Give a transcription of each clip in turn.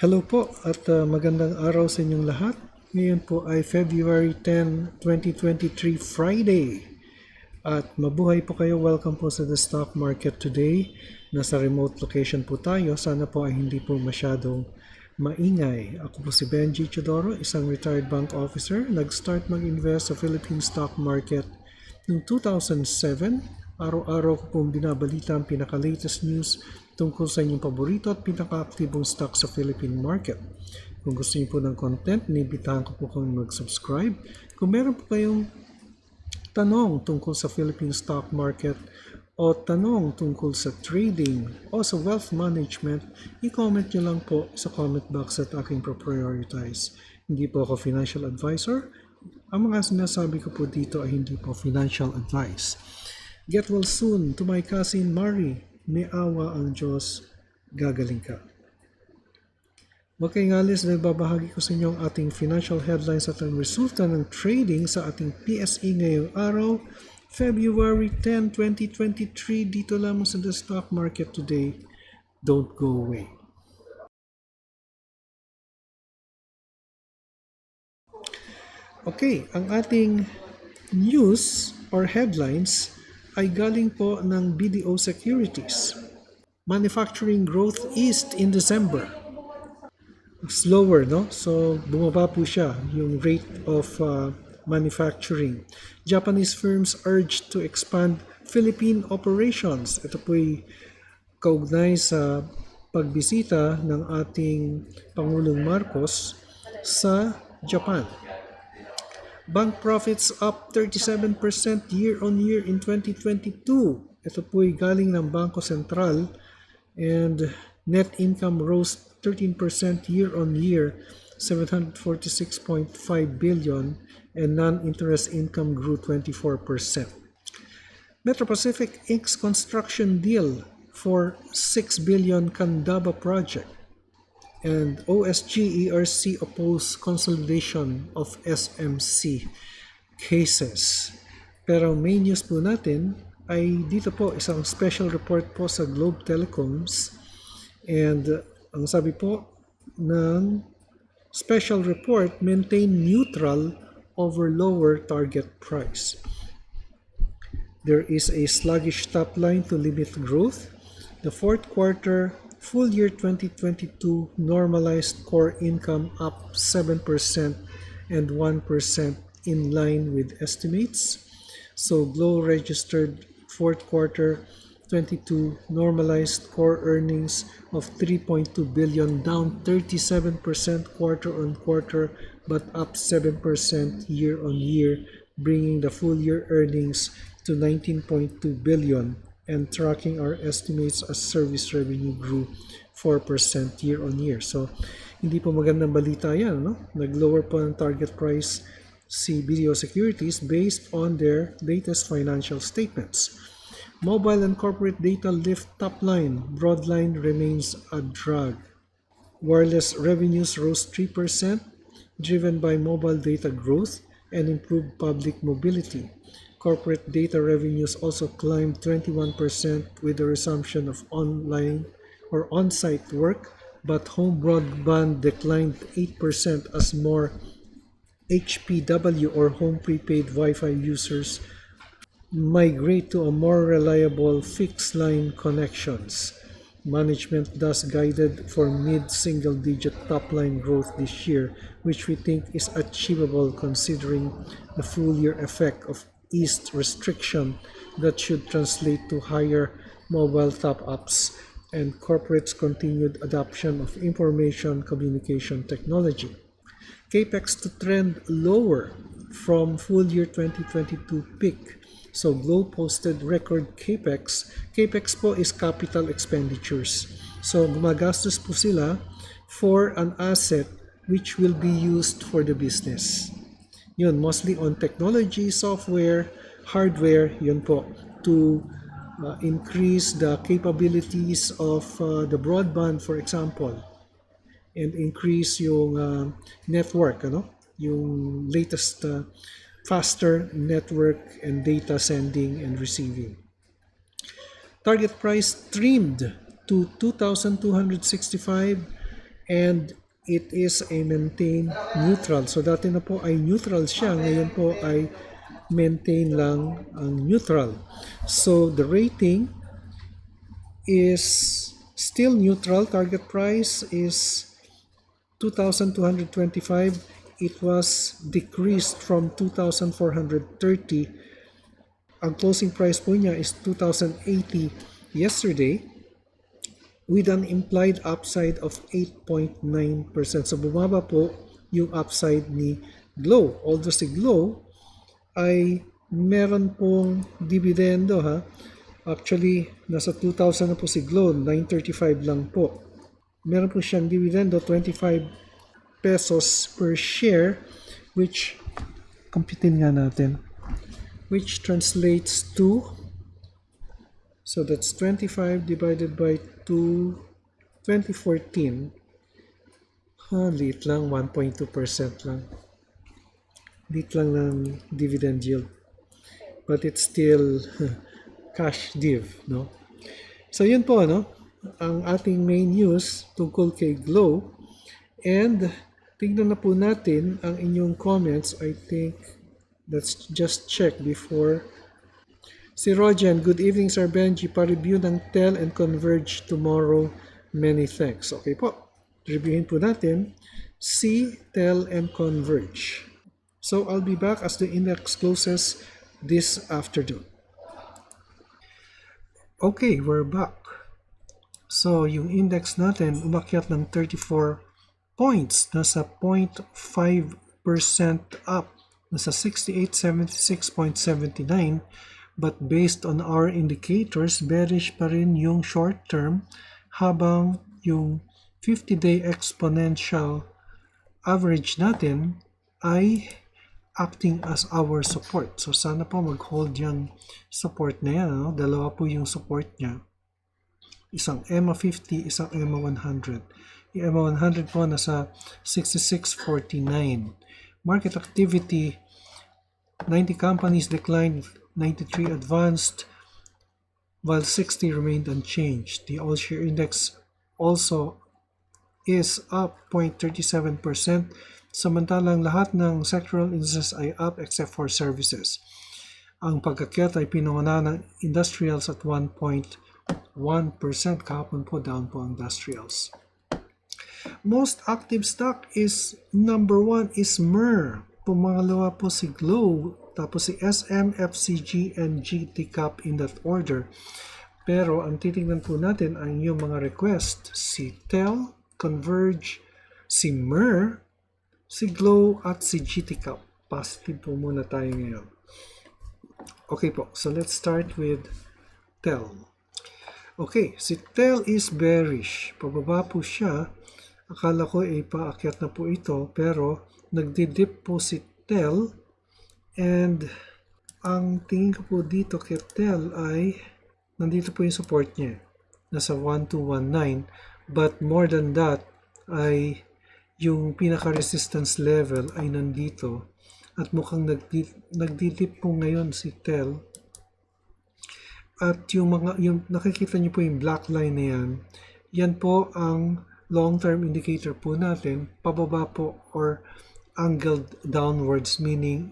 Hello po at magandang araw sa inyong lahat. Ngayon po ay February 10, 2023 Friday. At mabuhay po kayo. Welcome po sa the stock market today. Nasa remote location po tayo. Sana po ay hindi po masyadong maingay. Ako po si Benji Chodoro, isang retired bank officer. Nag-start mag-invest sa Philippine stock market noong 2007. Araw-araw ko pong binabalita ang pinaka-latest news tungkol sa inyong paborito at pinaka-aktibong stock sa Philippine market. Kung gusto niyo po ng content, inibitahan ko po kayong mag-subscribe. Kung meron po kayong tanong tungkol sa Philippine stock market o tanong tungkol sa trading o sa wealth management, i-comment nyo lang po sa comment box at aking pro-prioritize. Hindi po ako financial advisor. Ang mga sinasabi ko po dito ay hindi po financial advice. Get well soon to my cousin Mari. May awa ang Diyos, gagaling ka. Huwag kayong alis dahil babahagi ko sa inyo ang ating financial headlines at ang resulta ng trading sa ating PSE ngayong araw, February 10, 2023, dito lamang sa the stock market today. Don't go away. Okay, ang ating news or headlines ay galing po ng BDO Securities. Manufacturing growth eased in December. Slower, no? So, bumaba po siya, yung rate of manufacturing. Japanese firms urged to expand Philippine operations. Ito po'y kaugnay sa pagbisita ng ating Pangulong Marcos sa Japan. Bank profits up 37% year-on-year in 2022. Ito po'y galing ng Bangko Sentral, and net income rose 13% year-on-year, 746.5 billion, and non-interest income grew 24%. Metro Pacific Inc.'s construction deal for 6 billion Candaba project, and OSG-ERC oppose consolidation of SMC cases. Pero main news po natin ay dito po isang special report po sa Globe Telecoms, and ang sabi po ng special report, maintain neutral over lower target price. There is a sluggish top line to limit growth. The fourth quarter full year 2022 normalized core income up 7% and 1% in line with estimates. So Glow registered fourth quarter 22 normalized core earnings of 3.2 billion, down 37% quarter-on-quarter but up 7% year-on-year, bringing the full year earnings to 19.2 billion and tracking our estimates as service revenue grew 4% year-on-year. So, hindi po magandang balita yan, no? Nag-lower po ang target price si BDO Securities based on their latest financial statements. Mobile and corporate data lift top line, broadline remains a drag. Wireless revenues rose 3%, driven by mobile data growth and improved public mobility. Corporate data revenues also climbed 21% with the resumption of online or on-site work, but home broadband declined 8% as more HPW or home prepaid Wi-Fi users migrate to a more reliable fixed-line connections. Management thus guided for mid-single-digit top-line growth this year, which we think is achievable considering the full-year effect of eased restriction that should translate to higher mobile top-ups and corporates' continued adoption of information communication technology. CAPEX to trend lower from full year 2022 peak. So Glow posted record CAPEX. CAPEX po is capital expenditures. So gumagastos po sila for an asset which will be used for the business. Yun, mostly on technology, software, hardware, yun po, to increase the capabilities of the broadband, for example, and increase yung network, yung latest faster network and data sending and receiving. Target price trimmed to 2,265 and it is a maintain neutral. So dati na po ay neutral siya, ngayon po ay maintain lang ang neutral. So the rating is still neutral. Target price is 2,225. It was decreased from 2,430. Ang closing price po niya is 2,080 yesterday with an implied upside of 8.9%. So bumaba po yung upside ni Glow. Although si Glow ay meron pong dividendo ha. Actually, nasa 2,000 na po si Glow, 935 lang po. Meron po siyang dividendo, 25 pesos per share, which, computin nga natin, which translates to, so that's 25 divided by 2, 2014. Liit lang, 1.2% lang. Liit lang ng dividend yield. But it's still cash div, no? So yun po, no? Ang ating main news tungkol kay Glow. And tignan na po natin ang inyong comments. I think let's just check before. Si Rojan, good evening Sir Benji, pa-review ng TEL and Converge tomorrow. Many thanks. Okay po. Reviewin po natin si TEL and Converge. So I'll be back as the index closes this afternoon. Okay, we're back. So yung index natin umakyat ng 34 points. Nasa 0.5% up. Nasa 6876.79. But based on our indicators, bearish pa rin yung short term habang yung 50-day exponential average natin ay acting as our support. So sana po mag-hold yung support na yan. No? Dalawa po yung support niya. Isang EMA 50, isang EMA 100. Yung EMA 100 po nasa 66.49. Market activity, 90 companies declined, 93 advanced, while 60 remained unchanged. The all-share index also is up 0.37%, samantalang lahat ng sectoral indices ay up except for services. Ang pagkakyat ay pinunguna ng industrials at 1.1%. Kahapon po down po ang industrials. Most active stock is number 1 is MER. Pumangalawa po si Glow. Tapos si SM, FCG, and GTCAP in that order. Pero ang titingnan po natin ay yung mga request. Si TEL, Converge, si MER, si Glow, at si GTCAP. Positive po muna tayo ngayon. Okay po, so let's start with TEL. Okay, si TEL is bearish. Pababa po siya. Akala ko ay paakyat na po ito, pero nagdidip po si TEL. And ang tingin ko po dito kay TEL ay nandito po yung support niya. Nasa 1219. But more than that ay yung pinaka-resistance level ay nandito. At mukhang nagdidip po ngayon si TEL. At yung nakikita niyo po yung black line na yan, yan po ang long-term indicator po natin, pababa po or angled downwards, meaning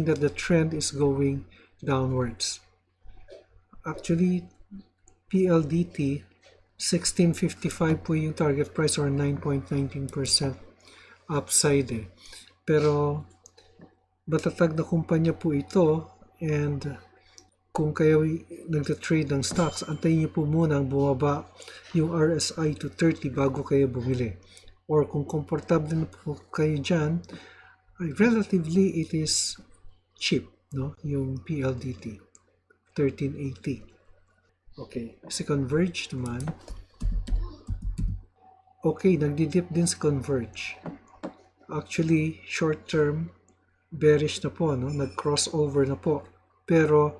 that the trend is going downwards. Actually, PLDT 1655 po yung target price or 9.19% upside eh. Pero matatag na kumpanya po ito, and kung kayo nagtatrade ng stocks, antayin niyo po muna ang bumaba yung RSI to 30 bago kayo bumili. Or kung komportable na po kayo dyan, relatively it is cheap, no? Yung PLDT 1380. Okay, si Converge naman. Okay, nagdidip din si Converge. Actually, short term bearish na po, no? Nag-crossover na po. Pero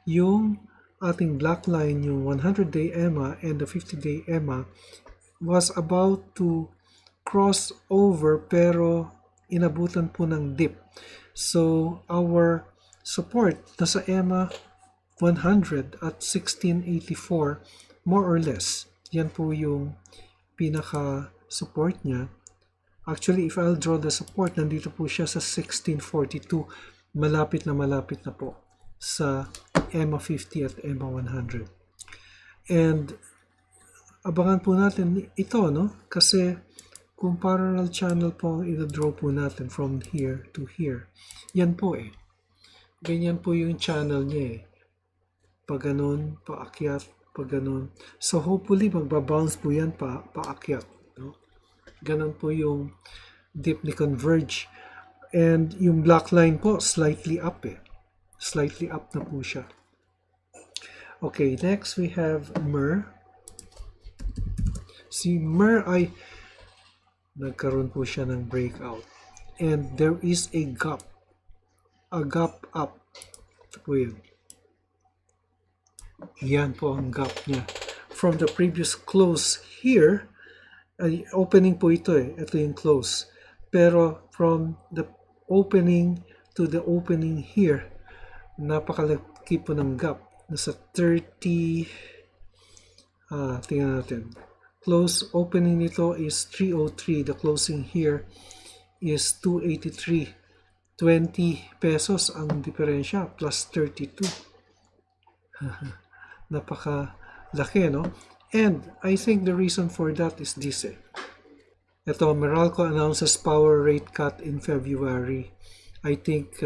yung ating black line, yung 100-day EMA and the 50-day EMA was about to cross over pero inabutan po ng dip. So our support nasa EMA 100 at 1684 more or less. Yan po yung pinaka-support niya. Actually, if I'll draw the support, nandito po siya sa 1642. Malapit na po sa EMA 50 at EMA 100. And abangan po natin ito, no? Kasi kung parallel channel po ang i-draw po natin from here to here, yan po eh. Ganyan po yung channel niya eh. Pag ganun, paakyat, pag ganun. So hopefully magbabounce po yan paakyat. No? Ganun po yung dip ni Converge. And yung black line po, slightly up eh. Slightly up na po siya. Okay, next we have MER. Si MER ay nagkaroon po siya ng breakout. And there is a gap. A gap up. Ito po yun. Yan po ang gap niya. From the previous close here, ay opening po ito eh. Ito yung close. Pero from the opening to the opening here, napakalaki po ng gap. Nasa 30, tingnan natin. Close opening nito is 303. The closing here is 283. 20 pesos ang diferensya plus 32. Napakalaki, no? And I think the reason for that is this eh. Ito, Meralco announces power rate cut in February. I think,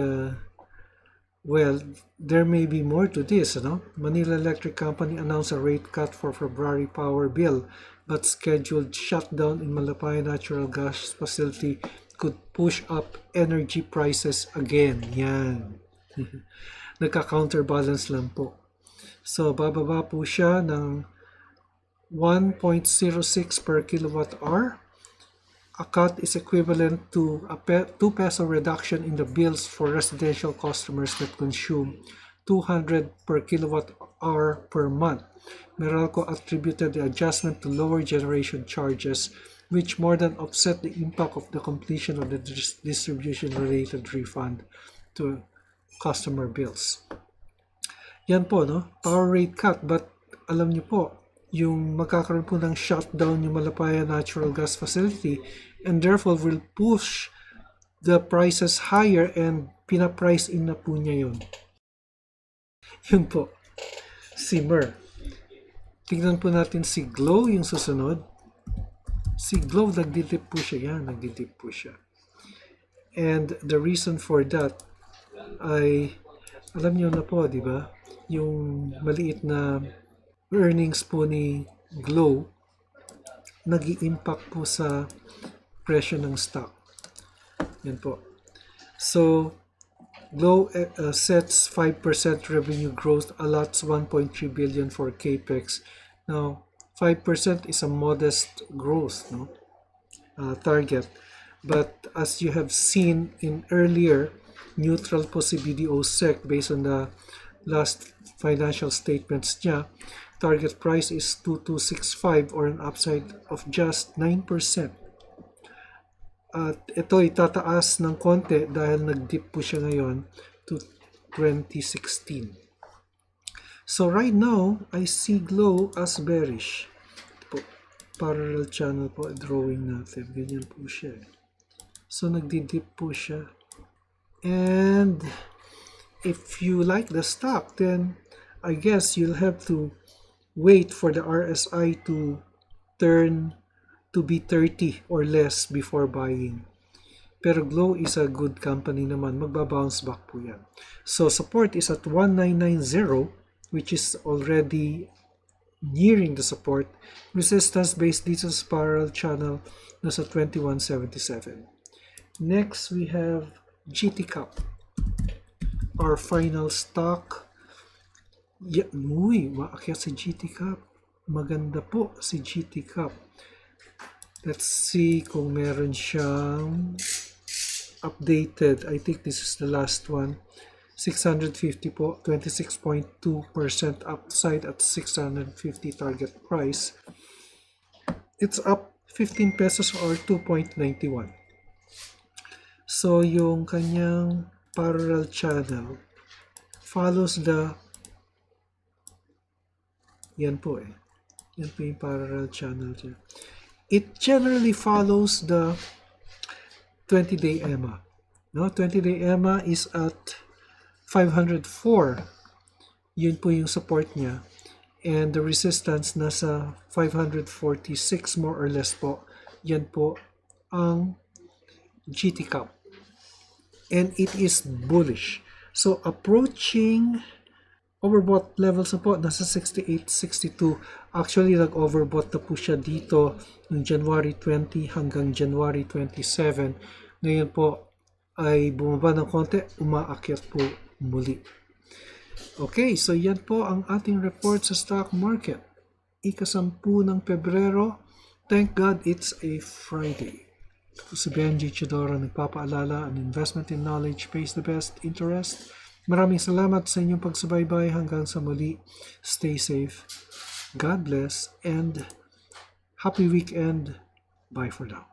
well, there may be more to this, no? Manila Electric Company announced a rate cut for February power bill, but scheduled shutdown in Malapaya Natural Gas Facility could push up energy prices again. Yan. Nagka-counterbalance lang po. So, bababa po siya ng 1.06 per kilowatt hour. A cut is equivalent to a 2 peso reduction in the bills for residential customers that consume 200 per kilowatt hour per month. Meralco attributed the adjustment to lower generation charges, which more than offset the impact of the completion of the distribution-related refund to customer bills. Yan po, no? Power rate cut, but alam niyo po, yung magkakaroon po ng shutdown yung Malapaya Natural Gas Facility and therefore will push the prices higher and pina-price in na po niya yun. Yun po. Si MER. Tignan po natin si Glow yung susunod. Si Glow, nagdidip po siya. Yan, nagdidip po siya. And the reason for that ay, alam niyo na po, di ba? Yung maliit na earnings po ni Glow nag-i-impact po sa presyo ng stock. Yan po. So, Glow sets 5% revenue growth, allots 1.3 billion for capex. Now, 5% is a modest growth, no? Target. But as you have seen in earlier, neutral po si BDO SEC based on the last financial statements niya. Target price is 2265 or an upside of just 9%. At ito itataas ng konti dahil nag-dip po siya ngayon to 2016. So right now, I see Glow as bearish. Po, parallel channel po, drawing natin. Ganyan po siya. So nagdi-dip po siya. And if you like the stock, then I guess you'll have to wait for the RSI to turn to be 30 or less before buying. Pero Glow is a good company naman. Magbabounce back po yan. So support is at 1990, which is already nearing the support. Resistance based dito sa parallel channel nasa 2177. Next, we have GTCAP. Our final stock. Maakyat si GTCAP. Maganda po si GTCAP. Let's see kung meron siyang updated. I think this is the last one. 650 po, 26.2% upside at 650 target price. It's up 15 pesos or 2.91. So yung kanyang parallel channel follows the yan po eh. Yan po yung parallel channel dyan. it generally follows the 20-day EMA. No, 20-day EMA is at 504. Yun po yung support niya. And the resistance nasa 546 more or less po. Yan po ang GTCAP. And it is bullish. So approaching overbought levels na po, nasa 68, 62. Actually, nag-overbought na po siya dito ng January 20 hanggang January 27. Ngayon po ay bumaba ng konti, umaakyat po muli. Okay, so yan po ang ating report sa stock market. Ika-10 ng Pebrero. Thank God it's a Friday. Ito si Benji Chidoro nagpapaalala, an investment in knowledge pays the best interest. Maraming salamat sa inyong pagsubaybay hanggang sa muli. Stay safe. God bless and happy weekend. Bye for now.